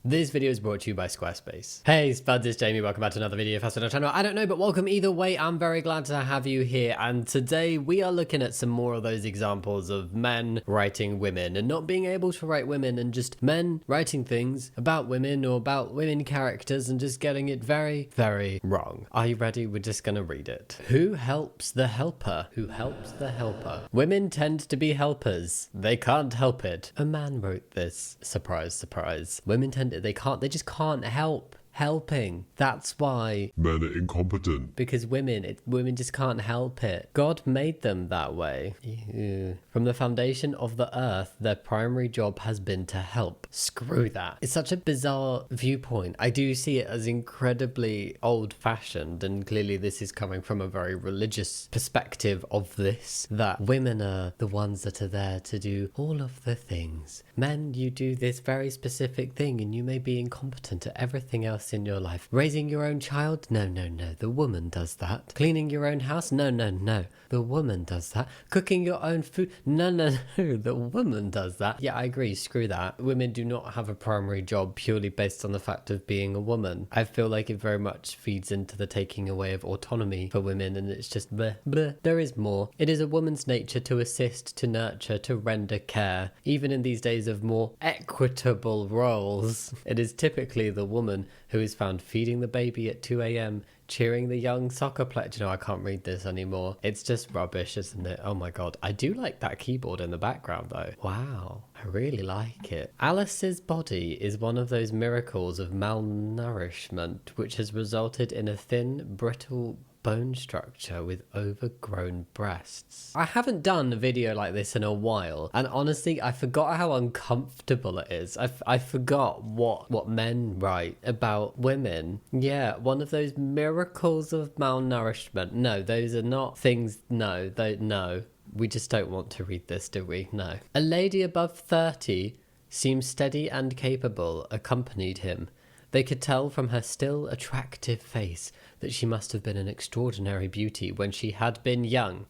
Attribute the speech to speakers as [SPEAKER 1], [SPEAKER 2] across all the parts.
[SPEAKER 1] This video is brought to you by Squarespace. Hey Spuds, it's Jamie, welcome back to another video on our channel. I don't know, but welcome either way. I'm very glad to have you here, and today we are looking at some more of those examples of men writing women and not being able to write women, and just men writing things about women or about women characters and just getting it very, very wrong. Are you ready? We're just gonna read it. Who helps the helper? Who helps the helper? Women tend to be helpers. They can't help it. A man wrote this. Surprise, surprise. Women they just can't help helping. That's why
[SPEAKER 2] men are incompetent.
[SPEAKER 1] Because women just can't help it. God made them that way. Ew. From the foundation of the earth, their primary job has been to help. Screw that. It's such a bizarre viewpoint. I do see it as incredibly old-fashioned, and clearly this is coming from a very religious perspective of this, that women are the ones that are there to do all of the things. Men, you do this very specific thing and you may be incompetent at everything else in your life. Raising your own child? No, no, no. The woman does that. Cleaning your own house? No, no, no. The woman does that. Cooking your own food? No, no, no. The woman does that. Yeah, I agree. Screw that. Women do not have a primary job purely based on the fact of being a woman. I feel like it very much feeds into the taking away of autonomy for women, and it's just bleh, bleh. There is more. It is a woman's nature to assist, to nurture, to render care. Even in these days of more equitable roles, it is typically the woman who is found feeding the baby at 2 a.m, cheering the young soccer player. You know, I can't read this anymore. It's just rubbish, isn't it? Oh my god. I do like that keyboard in the background though. Wow. I really like it. Alice's body is one of those miracles of malnourishment which has resulted in a thin, brittle bone structure with overgrown breasts. I haven't done a video like this in a while, and honestly I forgot how uncomfortable it is. I forgot what men write about women. Yeah, one of those miracles of malnourishment. No, those are not things. No, we just don't want to read this, do we? No. A lady above 30 seems steady and capable accompanied him. They could tell from her still attractive face that she must have been an extraordinary beauty when she had been young.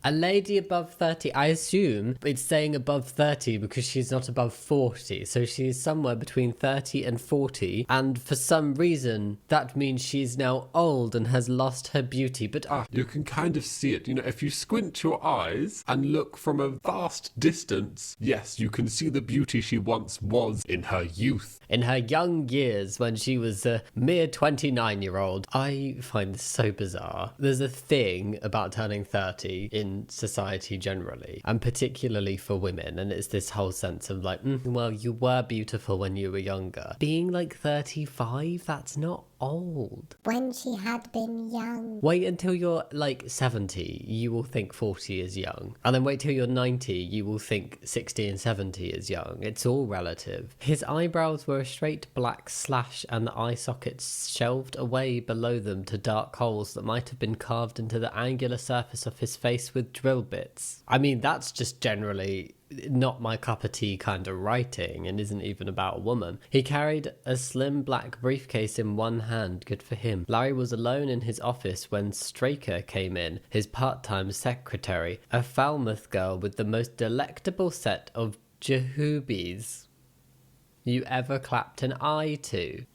[SPEAKER 1] A lady above 30, I assume it's saying above 30 because she's not above 40, so she's somewhere between 30 and 40, and for some reason that means she's now old and has lost her beauty. But
[SPEAKER 2] you can kind of see it, you know, if you squint your eyes and look from a vast distance, yes, you can see the beauty she once was in her youth.
[SPEAKER 1] In her young years, when she was a mere 29-year-old. I find this so bizarre. There's a thing about turning 30 in society generally, and particularly for women, and it's this whole sense of like, well, you were beautiful when you were younger. Being like 35, that's not old.
[SPEAKER 3] When she had been young.
[SPEAKER 1] Wait until you're like 70, you will think 40 is young, and then wait till you're 90, you will think 60 and 70 is young. It's all relative. His eyebrows were a straight black slash, and the eye sockets shelved away below them to dark holes that might have been carved into the angular surface of his face with drill bits. I mean, that's just generally not my cup of tea kind of writing, and isn't even about a woman. He carried a slim black briefcase in one hand. Good for him. Larry was alone in his office when Straker came in, his part-time secretary, a Falmouth girl with the most delectable set of jahoobies you ever clapped an eye to.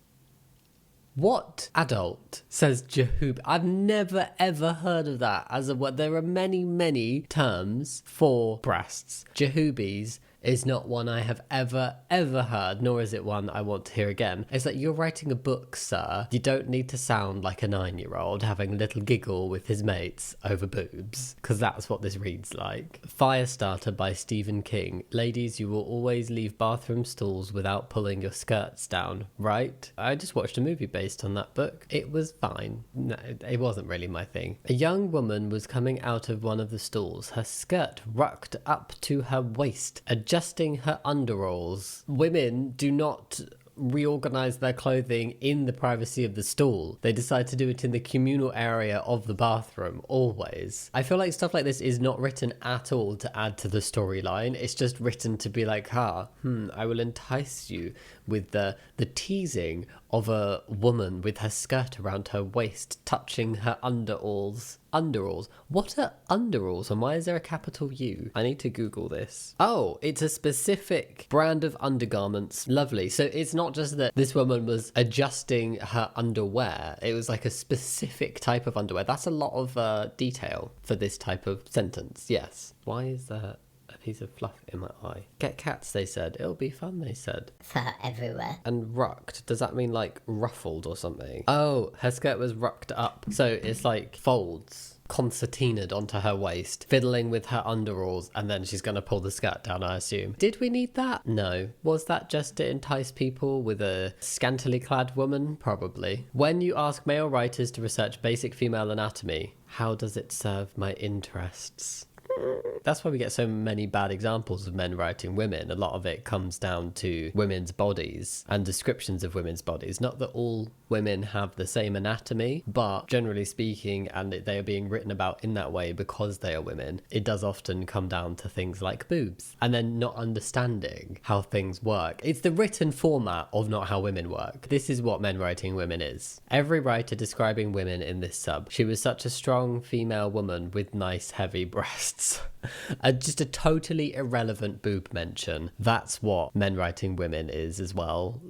[SPEAKER 1] What adult says jahoob? I've never ever heard of that as a word. There are many, many terms for breasts. Jahoobies is not one I have ever heard, nor is it one I want to hear again. It's like, you're writing a book, sir. You don't need to sound like a 9-year-old having a little giggle with his mates over boobs, because that's what this reads like. Firestarter by Stephen King. Ladies, you will always leave bathroom stalls without pulling your skirts down, right? I just watched a movie based on that book. It was fine. No, it wasn't really my thing. A young woman was coming out of one of the stalls, her skirt rucked up to her waist, adjusting her underalls. Women do not reorganize their clothing in the privacy of the stall. They decide to do it in the communal area of the bathroom, always. I feel like stuff like this is not written at all to add to the storyline. It's just written to be like, I will entice you with the teasing of a woman with her skirt around her waist touching her underalls. Underalls? What are underalls and why is there a capital U? I need to Google this. Oh, it's a specific brand of undergarments. Lovely. So it's not just that this woman was adjusting her underwear. It was like a specific type of underwear. That's a lot of detail for this type of sentence. Yes. Why is there a piece of fluff in my eye? Get cats, they said. It'll be fun, they said.
[SPEAKER 3] Fur everywhere.
[SPEAKER 1] And rucked, does that mean like ruffled or something? Oh, her skirt was rucked up. So it's like folds, concertinaed onto her waist, fiddling with her underalls, and then she's going to pull the skirt down, I assume. Did we need that? No. Was that just to entice people with a scantily clad woman? Probably. When you ask male writers to research basic female anatomy, how does it serve my interests? That's why we get so many bad examples of men writing women. A lot of it comes down to women's bodies and descriptions of women's bodies. Not that all women have the same anatomy, but generally speaking, and they are being written about in that way because they are women, it does often come down to things like boobs and then not understanding how things work. It's the written format of not how women work. This is what men writing women is. Every writer describing women in this sub, she was such a strong female woman with nice heavy breasts. Just a totally irrelevant boob mention. That's what men writing women is as well.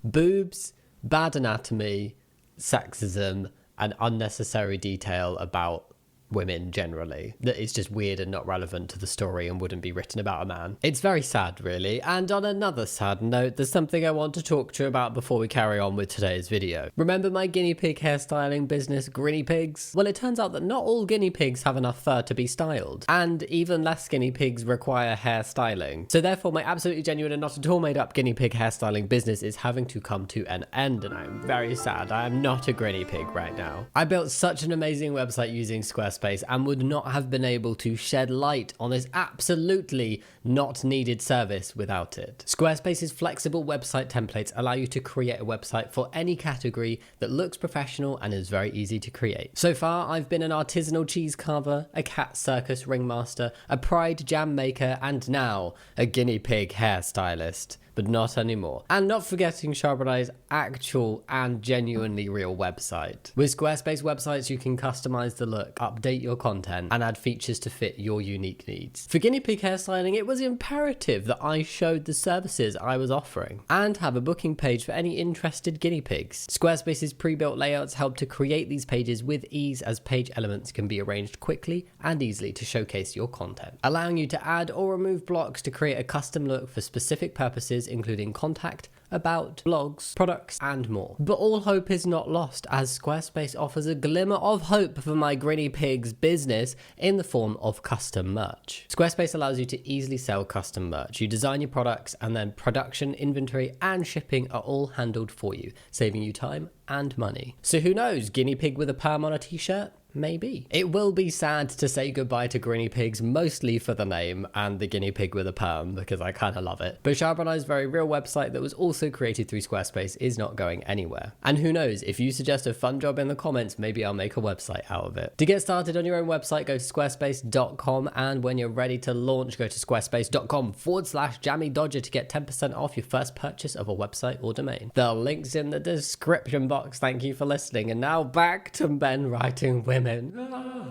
[SPEAKER 1] Boobs, bad anatomy, sexism, and unnecessary detail about women generally that is just weird and not relevant to the story and wouldn't be written about a man. It's very sad, really. And on another sad note, there's something I want to talk to you about before we carry on with today's video. Remember my guinea pig hairstyling business, Grinny Pigs? Well, it turns out that not all guinea pigs have enough fur to be styled, and even less guinea pigs require hairstyling. So therefore, my absolutely genuine and not at all made up guinea pig hairstyling business is having to come to an end, and I'm very sad. I am not a guinea pig right now. I built such an amazing website using Squarespace and would not have been able to shed light on this absolutely not needed service without it. Squarespace's flexible website templates allow you to create a website for any category that looks professional and is very easy to create. So far, I've been an artisanal cheese carver, a cat circus ringmaster, a pride jam maker, and now a guinea pig hairstylist. But not anymore. And not forgetting Charbonnet's actual and genuinely real website. With Squarespace websites, you can customize the look, update your content, and add features to fit your unique needs. For guinea pig hairstyling, it was imperative that I showed the services I was offering and have a booking page for any interested guinea pigs. Squarespace's pre-built layouts help to create these pages with ease, as page elements can be arranged quickly and easily to showcase your content, allowing you to add or remove blocks to create a custom look for specific purposes, including contact, about, blogs, products, and more. But all hope is not lost, as Squarespace offers a glimmer of hope for my Grinny Pigs business in the form of custom merch. Squarespace allows you to easily sell custom merch. You design your products, and then production, inventory, and shipping are all handled for you, saving you time and money. So who knows, guinea pig with a perm on a t-shirt? Maybe. It will be sad to say goodbye to Grinny Pigs, mostly for the name and the guinea pig with a perm, because I kind of love it. But Charbonnet's very real website that was also created through Squarespace is not going anywhere. And who knows, if you suggest a fun job in the comments, maybe I'll make a website out of it. To get started on your own website, go to squarespace.com, and when you're ready to launch, go to squarespace.com/Jammidodger to get 10% off your first purchase of a website or domain. The link's in the description box. Thank you for listening. And now back to men writing women.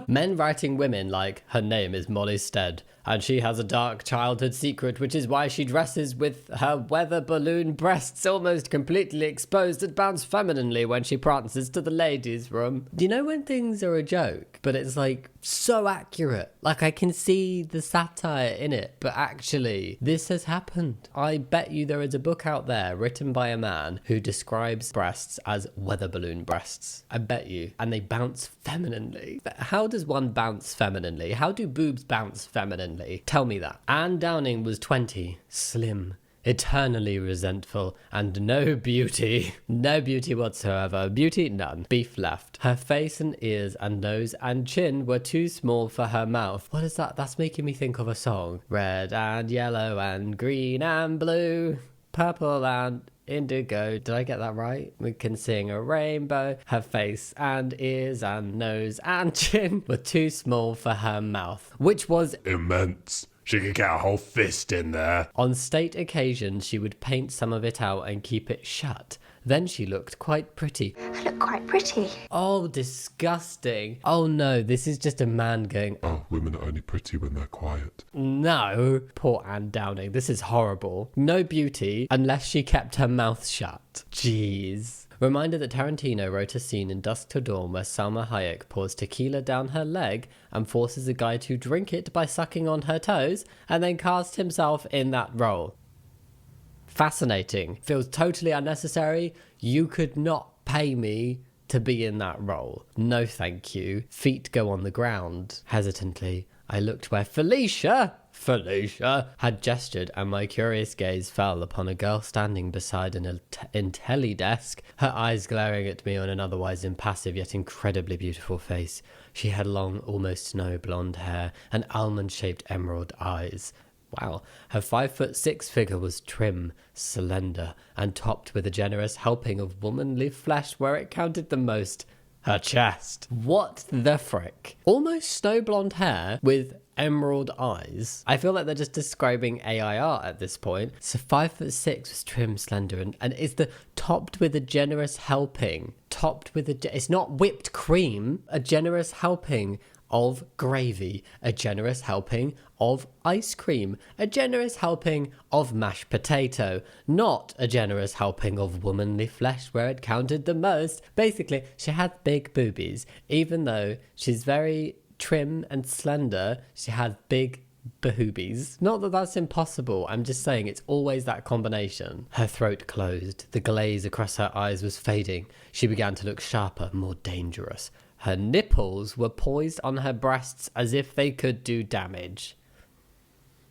[SPEAKER 1] Men writing women like, her name is Molly Stead, and she has a dark childhood secret, which is why she dresses with her weather balloon breasts almost completely exposed and bounce femininely when she prances to the ladies' room. Do you know when things are a joke, but it's like so accurate? Like I can see the satire in it, but actually this has happened. I bet you there is a book out there written by a man who describes breasts as weather balloon breasts. I bet you. And they bounce femininely. How does one bounce femininely? How do boobs bounce femininely? Tell me that. Anne Downing was 20, slim, eternally resentful, and no beauty. No beauty whatsoever. Beauty, none. Beef left. Her face and ears and nose and chin were too small for her mouth. What is that? That's making me think of a song. Red and yellow and green and blue, purple and indigo. Did I get that right? We can sing a rainbow. Her face and ears and nose and chin were too small for her mouth, which was
[SPEAKER 2] immense. She could get a whole fist in there.
[SPEAKER 1] On state occasions, she would paint some of it out and keep it shut. Then she looked quite pretty.
[SPEAKER 4] I look quite pretty.
[SPEAKER 1] Oh, disgusting. Oh no, this is just a man going,
[SPEAKER 2] Oh, women are only pretty when they're quiet.
[SPEAKER 1] no. Poor Anne Downing, this is horrible. No beauty unless she kept her mouth shut. Jeez. Reminder that Tarantino wrote a scene in Dusk Till Dawn where Salma Hayek pours tequila down her leg and forces a guy to drink it by sucking on her toes and then cast himself in that role. Fascinating. Feels totally unnecessary. You could not pay me to be in that role. No thank you. Feet go on the ground. Hesitantly, I looked where Felicia had gestured, and my curious gaze fell upon a girl standing beside an IntelliDesk, her eyes glaring at me on an otherwise impassive yet incredibly beautiful face. She had long, almost snow blonde hair and almond-shaped emerald eyes. Wow, her 5'6" figure was trim, slender, and topped with a generous helping of womanly flesh where it counted the most. Her chest. What the frick? Almost snow blonde hair with emerald eyes. I feel like they're just describing AIR at this point. So 5'6" was trim, slender, and is the topped with a generous helping. It's not whipped cream. A generous helping of gravy, a generous helping of ice cream, a generous helping of mashed potato, not a generous helping of womanly flesh where it counted the most. Basically, she had big boobies. Even though she's very trim and slender, she had big boobies. Not that that's impossible, I'm just saying it's always that combination. Her throat closed. The glaze across her eyes was fading. She began to look sharper, more dangerous. Her nipples were poised on her breasts as if they could do damage.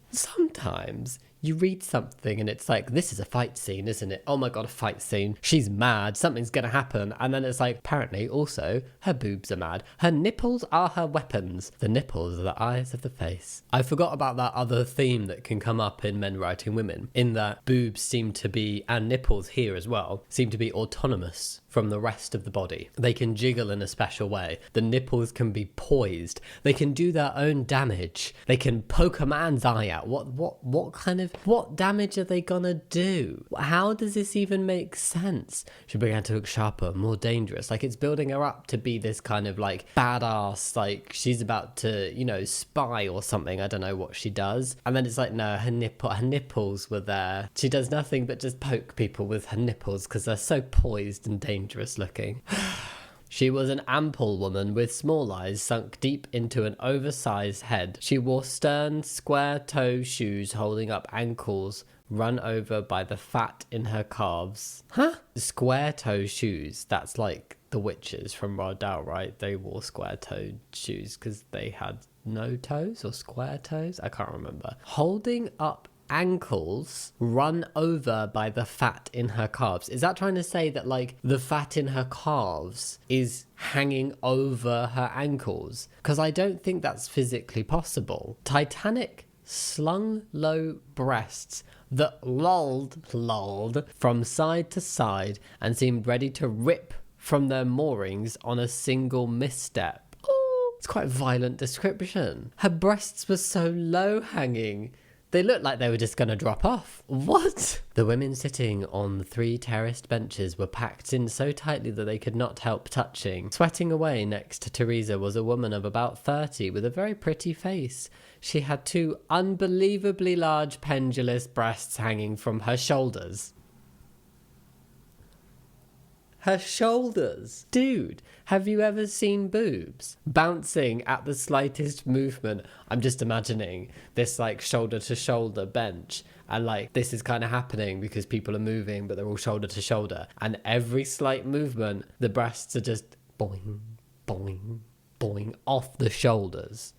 [SPEAKER 1] Sometimes you read something and it's like, this is a fight scene, isn't it? Oh my god, a fight scene. She's mad, something's gonna happen. And then it's like, apparently also, her boobs are mad. Her nipples are her weapons. The nipples are the eyes of the face. I forgot about that other theme that can come up in Men Writing Women, in that boobs seem to be, and nipples here as well, seem to be autonomous from the rest of the body. They can jiggle in a special way. The nipples can be poised. They can do their own damage. They can poke a man's eye out. What damage are they gonna do? How does this even make sense? She began to look sharper, more dangerous. Like it's building her up to be this kind of like badass, like she's about to, spy or something. I don't know what she does. And then it's like, no, her nipples were there. She does nothing but just poke people with her nipples because they're so poised and dangerous looking. She was an ample woman with small eyes sunk deep into an oversized head. She wore stern, square-toe shoes holding up ankles run over by the fat in her calves. Huh? Square-toe shoes. That's like the witches from Roald Dahl, right? They wore square-toed shoes because they had no toes or square toes? I can't remember. Holding up ankles run over by the fat in her calves. Is that trying to say that like the fat in her calves is hanging over her ankles? Because I don't think that's physically possible. Titanic slung low breasts that lolled from side to side and seemed ready to rip from their moorings on a single misstep. Oh, it's quite a violent description. Her breasts were so low hanging. They looked like they were just going to drop off. What? The women sitting on the 3 terraced benches were packed in so tightly that they could not help touching. Sweating away next to Teresa was a woman of about 30 with a very pretty face. She had 2 unbelievably large pendulous breasts hanging from her shoulders. Her shoulders. Dude, have you ever seen boobs bouncing at the slightest movement? I'm just imagining this like shoulder to shoulder bench, and like this is kind of happening because people are moving but they're all shoulder to shoulder, and every slight movement the breasts are just boing boing boing off the shoulders.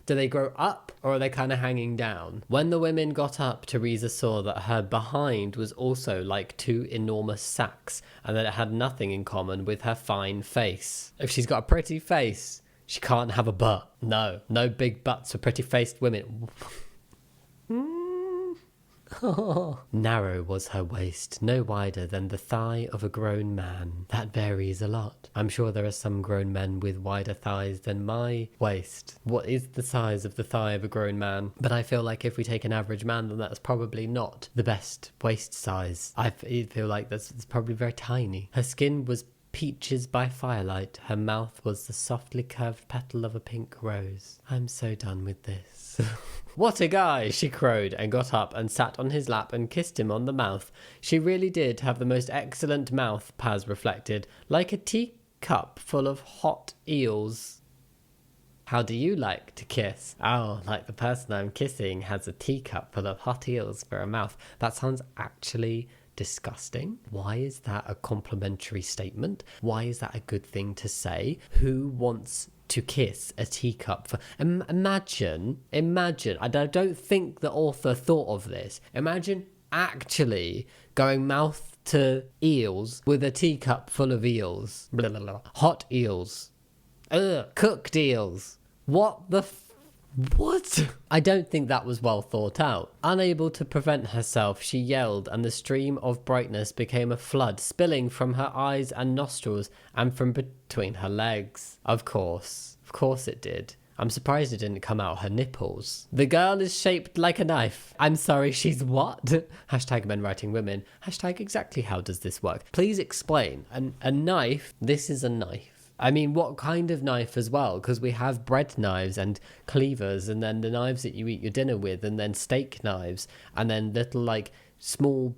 [SPEAKER 1] Do they grow up or are they kind of hanging down? When the women got up, Teresa saw that her behind was also like 2 enormous sacks and that it had nothing in common with her fine face. If she's got a pretty face, she can't have a butt. No big butts for pretty faced women. Narrow was her waist, no wider than the thigh of a grown man. That varies a lot. I'm sure there are some grown men with wider thighs than my waist. What is the size of the thigh of a grown man? But I feel like if we take an average man, then that's probably not the best waist size. I feel like that's probably very tiny. Her skin was peaches by firelight. Her mouth was the softly curved petal of a pink rose. I'm so done with this. What a guy, she crowed and got up and sat on his lap and kissed him on the mouth. She really did have the most excellent mouth, Paz reflected, like a teacup full of hot eels. How do you like to kiss? Oh, like the person I'm kissing has a teacup full of hot eels for a mouth. That sounds actually disgusting. Why is that a complimentary statement? Why is that a good thing to say? Who wants to kiss a teacup for... Imagine, I don't think the author thought of this. Imagine actually going mouth to eels with a teacup full of eels. Blah, blah, blah. Hot eels. Cooked eels. What the what? I don't think that was well thought out. Unable to prevent herself, she yelled, and the stream of brightness became a flood, spilling from her eyes and nostrils and from between her legs. Of course it did. I'm surprised it didn't come out her nipples. The girl is shaped like a knife. I'm sorry, she's what? Hashtag men writing women. Hashtag exactly how does this work? Please explain. A knife, this is a knife. I mean, what kind of knife as well? Because we have bread knives and cleavers, and then the knives that you eat your dinner with, and then steak knives, and then little like small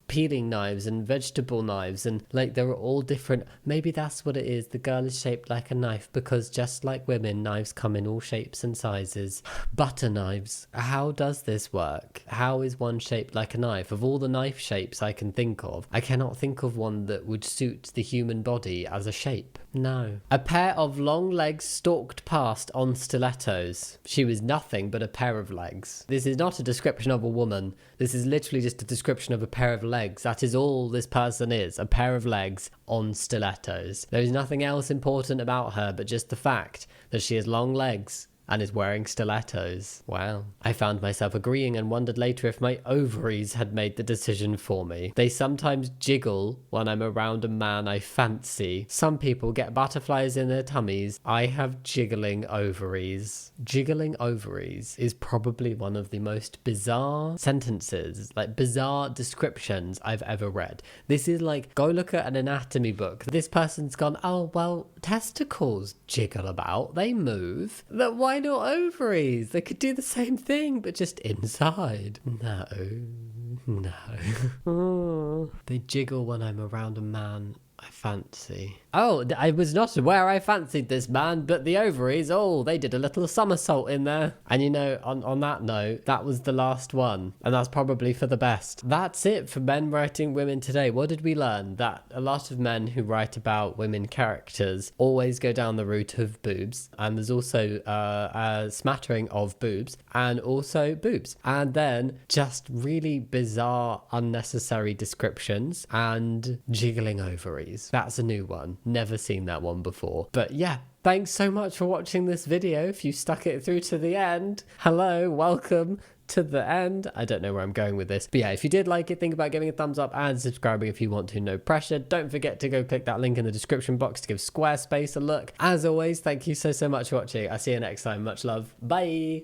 [SPEAKER 1] peeling knives and vegetable knives, and like they're all different. Maybe that's what it is. The girl is shaped like a knife because just like women, knives come in all shapes and sizes. Butter knives. How does this work? How is one shaped like a knife? Of all the knife shapes I can think of, I cannot think of one that would suit the human body as a shape. No. A pair of long legs stalked past on stilettos. She was nothing but a pair of legs. This is not a description of a woman. This is literally just a description of a pair of legs. That is all this person is. A pair of legs on stilettos. There is nothing else important about her but just the fact that she has long legs and is wearing stilettos. Wow. I found myself agreeing and wondered later if my ovaries had made the decision for me. They sometimes jiggle when I'm around a man I fancy. Some people get butterflies in their tummies. I have jiggling ovaries. Jiggling ovaries is probably one of the most bizarre sentences, like bizarre descriptions I've ever read. This is like, go look at an anatomy book. This person's gone, oh, well, testicles jiggle about. They move. Why not ovaries? They could do the same thing, but just inside. No. They jiggle when I'm around a man I fancy. Oh, I was not aware I fancied this man, but the ovaries, oh, they did a little somersault in there. And you know, on that note, that was the last one. And that's probably for the best. That's it for men writing women today. What did we learn? That a lot of men who write about women characters always go down the route of boobs. And there's also a smattering of boobs and also boobs. And then just really bizarre, unnecessary descriptions and jiggling ovaries. That's a new one. Never seen that one before. But yeah, thanks so much for watching this video. If you stuck it through to the end, hello, welcome to the end. I don't know where I'm going with this. But yeah, if you did like it, think about giving a thumbs up and subscribing if you want to. No pressure. Don't forget to go click that link in the description box to give Squarespace a look. As always, thank you so much for watching. I'll see you next time. Much love. Bye.